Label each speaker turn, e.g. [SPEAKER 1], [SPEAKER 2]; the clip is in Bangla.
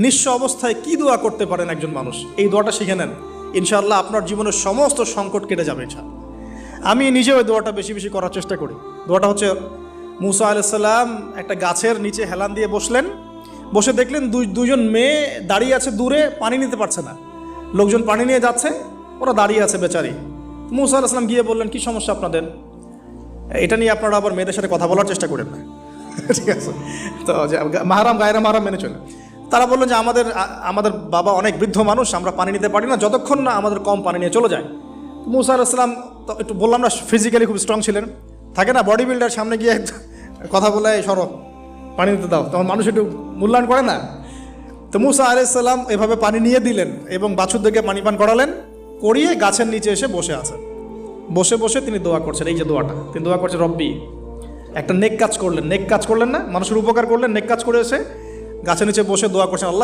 [SPEAKER 1] নিঃস্ব অবস্থায় কি দোয়া করতে পারেন একজন মানুষ, এই দোয়াটা শিখে নেন, ইনশাআল্লাহ আপনার জীবনের সমস্ত সংকট কেটে যাবে। আমি নিজেও ওই দোয়াটা বেশি বেশি করার চেষ্টা করি। দোয়াটা হচ্ছে, মুসা আলাইহিস সালাম একটা গাছের নিচে হেলান দিয়ে বসলেন, বসে দেখলেন দুইজন মেয়ে দাঁড়িয়ে আছে দূরে, পানি নিতে পারছে না, লোকজন পানি নিয়ে যাচ্ছে, ওরা দাঁড়িয়ে আছে বেচারি। মুসা আলাইহিস সালাম গিয়ে বললেন, কি সমস্যা আপনাদের? এটা নিয়ে আপনারা আবার মেয়েদের সাথে কথা বলার চেষ্টা করেন না, ঠিক আছে? তো মাহারাম গায়রা মাহারাম মেনে চলে। তারা বললেন যে আমাদের বাবা অনেক বৃদ্ধ মানুষ, আমরা পানি নিতে পারি না যতক্ষণ না আমাদের কম পানি নিয়ে চলে যায়। মুসা আলাইহিস সালাম তো একটু বললাম না, ফিজিক্যালি খুব স্ট্রং ছিলেন, থাকে না বডি বিল্ডার, সামনে গিয়ে কথা বলে সরো পানি নিতে দাও, তখন মানুষ একটু মূল্যায়ন করে না। তো মুসা আলাইহিস সালাম এভাবে পানি নিয়ে দিলেন এবং বাছুরদেরকে পানি পান করালেন, করিয়ে গাছের নিচে এসে বসে আছেন। বসে বসে তিনি দোয়া করছেন, এই যে দোয়াটা তিনি দোয়া করছেন, রব্বি, একটা নেক কাজ করলেন না, মানুষের উপকার করলেন, নেক কাজ করে এসে গাছের নিচে বসে দোয়া করছেন, আল্লাহ